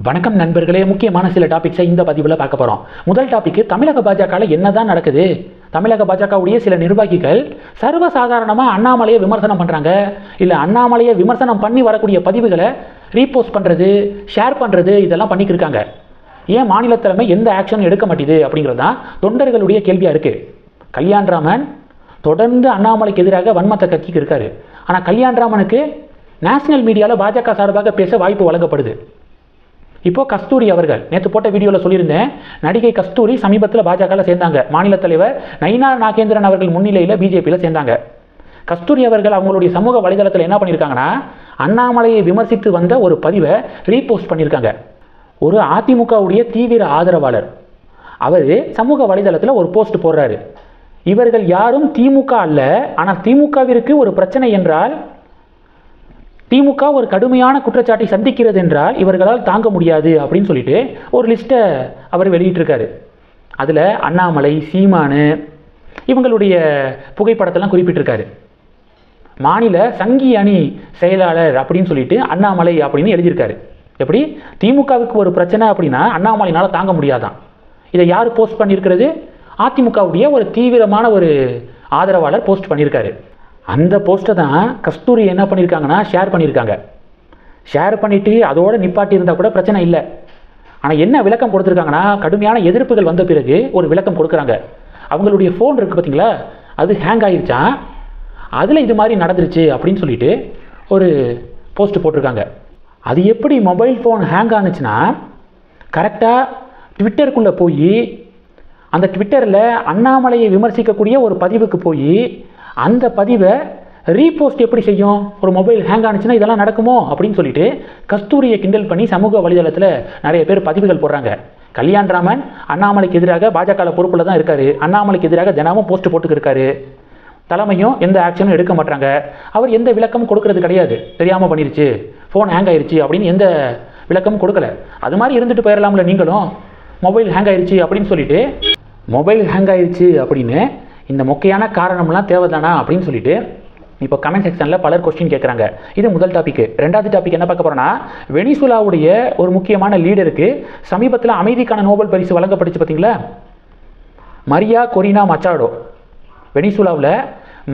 வணக்கம் நண்பர்களே, முக்கியமான சில டாபிக்ஸை இந்த பதிவில் பார்க்க போகிறோம். முதல் டாபிக், தமிழக பாஜகவில் என்னதான் நடக்குது? தமிழக பாஜகவுடைய சில நிர்வாகிகள் சர்வசாதாரணமாக அண்ணாமலையை விமர்சனம் பண்ணுறாங்க. இல்லை அண்ணாமலையை விமர்சனம் பண்ணி வரக்கூடிய பதிவுகளை ரீபோஸ்ட் பண்ணுறது, ஷேர் பண்ணுறது, இதெல்லாம் பண்ணிக்கிட்டு இருக்காங்க. ஏன் மாநில தலைமை எந்த ஆக்ஷன் எடுக்க மாட்டேது அப்படிங்கிறது தான் தொண்டர்களுடைய கேள்வியாக இருக்குது. கல்யாண்ராமன் தொடர்ந்து அண்ணாமலைக்கு எதிராக வன்மத்தை கக்கிக்கு இருக்காரு. ஆனால் கல்யாண்ராமனுக்கு நேஷனல் மீடியாவில் பாஜக சார்பாக பேச வாய்ப்பு வழங்கப்படுது. இப்போது கஸ்தூரி அவர்கள் நேற்று போட்ட வீடியோவில் சொல்லியிருந்தேன், நடிகை கஸ்தூரி சமீபத்தில் பாஜகவில் சேர்ந்தாங்க. மாநில தலைவர் நயினா நாகேந்திரன் அவர்கள் முன்னிலையில் பிஜேபியில் சேர்ந்தாங்க. கஸ்தூரி அவர்கள் அவங்களுடைய சமூக வலைதளத்தில் என்ன பண்ணியிருக்காங்கன்னா, அண்ணாமலையை விமர்சித்து வந்த ஒரு பதிவை ரீபோஸ்ட் பண்ணியிருக்காங்க. ஒரு அதிமுகவுடைய தீவிர ஆதரவாளர் அவர் சமூக வலைதளத்தில் ஒரு போஸ்ட் போடுறாரு. இவர்கள் யாரும் திமுக அல்ல, ஆனால் திமுகவிற்கு ஒரு பிரச்சனை என்றால், திமுக ஒரு கடுமையான குற்றச்சாட்டை சந்திக்கிறது என்றால் இவர்களால் தாங்க முடியாது அப்படின்னு சொல்லிட்டு ஒரு லிஸ்ட்டை அவர் வெளியிட்டிருக்காரு. அதில் அண்ணாமலை, சீமானு இவங்களுடைய புகைப்படத்தெல்லாம் குறிப்பிட்டிருக்காரு. மாநில சங்கி அணி செயலாளர் அப்படின்னு சொல்லிட்டு அண்ணாமலை அப்படின்னு எழுதியிருக்காரு. எப்படி திமுகவுக்கு ஒரு பிரச்சனை அப்படின்னா அண்ணாமலையினால் தாங்க முடியாதான். இதை யார் போஸ்ட் பண்ணியிருக்கிறது? அதிமுகவுடைய ஒரு தீவிரமான ஒரு ஆதரவாளர் போஸ்ட் பண்ணியிருக்காரு. அந்த போஸ்ட்டை தான் கஸ்தூரி என்ன பண்ணியிருக்காங்கன்னா ஷேர் பண்ணியிருக்காங்க. ஷேர் பண்ணிவிட்டு அதோடு நிப்பாட்டி இருந்தால் கூட பிரச்சனை இல்லை. ஆனால் என்ன விளக்கம் கொடுத்துருக்காங்கன்னா, கடுமையான எதிர்ப்புகள் வந்த பிறகு ஒரு விளக்கம் கொடுக்குறாங்க. அவங்களுடைய ஃபோன் இருக்குது பார்த்தீங்களா, அது ஹேங் ஆகிருச்சான், அதில் இது மாதிரி நடந்துருச்சு அப்படின்னு சொல்லிட்டு ஒரு போஸ்ட் போட்டிருக்காங்க. அது எப்படி மொபைல் ஃபோன் ஹேங் ஆனுச்சுன்னா, கரெக்டாக ட்விட்டருக்குள்ளே போய் அந்த ட்விட்டரில் அண்ணாமலையை விமர்சிக்கக்கூடிய ஒரு பதிவுக்கு போய் அந்த பதிவை ரீபோஸ்ட் எப்படி செய்யும்? ஒரு மொபைல் ஹேங் ஆனிச்சுன்னா இதெல்லாம் நடக்குமோ அப்படின்னு சொல்லிட்டு கஸ்தூரியை கிண்டல் பண்ணி சமூக வலைதளத்தில் நிறைய பேர் பதிவுகள் போடுறாங்க. கல்யாண்ராமன் அண்ணாமலைக்கு எதிராக பாஜக பொறுப்பில் தான் இருக்கார். அண்ணாமலைக்கு எதிராக தினமும் போஸ்ட் போட்டுக்கு இருக்காரு. தலைமையும் எந்த ஆக்ஷனும் எடுக்க மாட்டாங்க. அவர் எந்த விளக்கமும் கொடுக்கறது கிடையாது. தெரியாமல் பண்ணிருச்சு, ஃபோன் ஹேங் ஆயிடுச்சு அப்படின்னு எந்த விளக்கமும் கொடுக்கல. அது மாதிரி இருந்துட்டு போயிடலாம்ல நீங்களும். மொபைல் ஹேங் ஆயிடுச்சு அப்படின்னு சொல்லிட்டு, மொபைல் ஹேங் ஆயிடுச்சு அப்படின்னு இந்த மொக்கையான காரணம்லாம் தேவைதானா அப்படின்னு சொல்லிட்டு இப்போ கமெண்ட் செக்ஷனில் பலர் கொஸ்டின் கேட்குறாங்க. இது முதல் டாபிக். ரெண்டாவது டாபிக் என்ன பார்க்க போகிறோன்னா, வெனிசுலாவுடைய ஒரு முக்கியமான லீடருக்கு சமீபத்தில் அமைதிக்கான நோபல் பரிசு வழங்கப்பட்டுச்சு பார்த்தீங்களா, மரியா கொரினா மச்சாடோ. வெனிசுலாவில்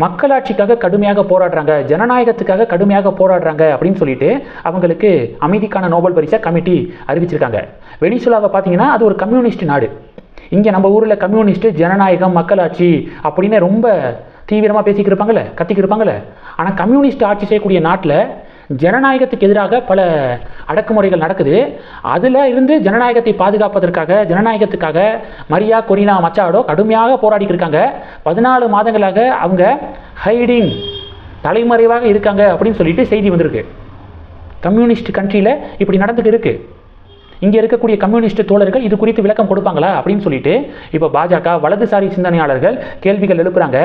மக்களாட்சிக்காக கடுமையாக போராடுறாங்க, ஜனநாயகத்துக்காக கடுமையாக போராடுறாங்க அப்படின்னு சொல்லிட்டு அவங்களுக்கு அமைதிக்கான நோபல் பரிசை கமிட்டி அறிவிச்சிருக்காங்க. வெனிசுலாவை பார்த்தீங்கன்னா அது ஒரு கம்யூனிஸ்ட் நாடு. இங்கே நம்ம ஊரில் கம்யூனிஸ்ட்டு, ஜனநாயகம், மக்களாட்சி அப்படின்னு ரொம்ப தீவிரமாக பேசிக்கிட்டு இருப்பாங்கள்ல, கத்திக்கிட்டு இருப்பாங்கள்ல. ஆனால் கம்யூனிஸ்ட் ஆட்சி செய்யக்கூடிய நாட்டில் ஜனநாயகத்துக்கு எதிராக பல அடக்குமுறைகள் நடக்குது. அதில் இருந்து ஜனநாயகத்தை பாதுகாப்பதற்காக, ஜனநாயகத்துக்காக மரியா கொரினா மச்சாடோ கடுமையாக போராடிட்டு இருக்காங்க. 14 மாதங்களாக அவங்க ஹைடிங், தலைமறைவாக இருக்காங்க அப்படின்னு சொல்லிட்டு செய்தி வந்திருக்கு. கம்யூனிஸ்ட் கண்ட்ரியில் இப்படி நடந்துட்டு இருக்கு. இங்கே இருக்கக்கூடிய கம்யூனிஸ்ட் தோழர்கள் இது குறித்து விளக்கம் கொடுப்பாங்களா அப்படின்னு சொல்லிட்டு இப்போ பாஜக வலதுசாரி சிந்தனையாளர்கள் கேள்விகள் எழுப்புறாங்க.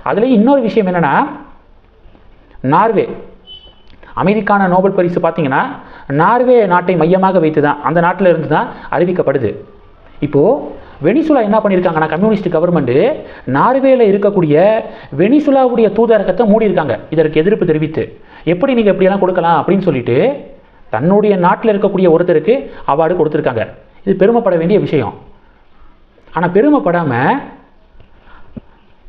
அதுலேயும் இன்னொரு விஷயம் என்னென்னா, நார்வே அமைதிக்கான நோபல் பரிசு பார்த்தீங்கன்னா நார்வே நாட்டை மையமாக வைத்து தான், அந்த நாட்டில் இருந்து தான் அறிவிக்கப்படுது. இப்போது வெனிசுலா என்ன பண்ணியிருக்காங்கன்னா, கம்யூனிஸ்ட் கவர்மெண்ட்டு நார்வேயில் இருக்கக்கூடிய வெனிசுலாவுடைய தூதரகத்தை மூடியிருக்காங்க இதற்கு எதிர்ப்பு தெரிவித்து. எப்படி நீங்கள் எப்படியெல்லாம் கொடுக்கலாம் அப்படின்னு சொல்லிட்டு தன்னுடைய நாட்டில் இருக்கக்கூடிய ஒருத்தருக்கு அவார்டு கொடுத்துருக்காங்க. இது பெருமைப்பட வேண்டிய விஷயம். ஆனால் பெருமைப்படாமல்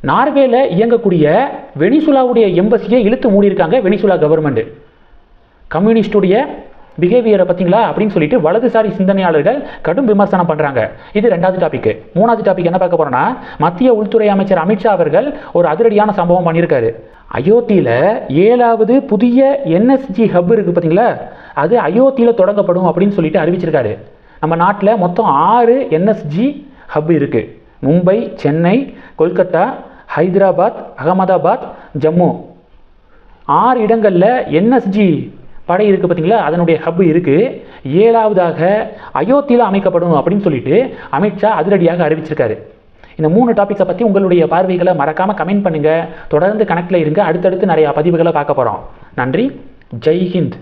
நார்வேல இயங்கக்கூடிய வெனிசுலாவுடைய எம்பசியை இழுத்து மூடியிருக்காங்க வெனிசுலா கவர்மெண்ட். கம்யூனிஸ்டுடைய பிஹேவியரை பார்த்தீங்களா அப்படின்னு சொல்லிட்டு வலதுசாரி சிந்தனையாளர்கள் கடும் விமர்சனம் பண்ணுறாங்க. இது ரெண்டாவது டாபிக். மூணாவது டாபிக் என்ன பார்க்க போகிறோன்னா, மத்திய உள்துறை அமைச்சர் அமித்ஷா அவர்கள் ஒரு அதிரடியான சம்பவம் பண்ணியிருக்காரு. அயோத்தியில் 7வது புதிய என்எஸ்ஜி ஹப் இருக்குது பார்த்தீங்களா, அது அயோத்தியில் தொடங்கப்படும் அப்படின்னு சொல்லிட்டு அறிவிச்சிருக்காரு. நம்ம நாட்டில் மொத்தம் 6 என்எஸ்ஜி ஹப் இருக்குது. மும்பை, சென்னை, கொல்கத்தா, ஹைதராபாத், அகமதாபாத், ஜம்மு 6 இடங்களில் என்எஸ்ஜி படை இருக்குது பார்த்தீங்களா, அதனுடைய ஹப் இருக்குது. 7வதாக அயோத்தியில் அமைக்கப்படும் அப்படின்னு சொல்லிட்டு அமித்ஷா அதிரடியாக அறிவிச்சிருக்காரு. இந்த 3 டாபிக்ஸை பற்றி உங்களுடைய பார்வைகளை மறக்காமல் கமெண்ட் பண்ணுங்கள். தொடர்ந்து கணக்கில் இருங்க. அடுத்தடுத்து நிறையா பதிவுகளை பார்க்க போகிறோம். நன்றி. ஜெய் ஹிந்த்.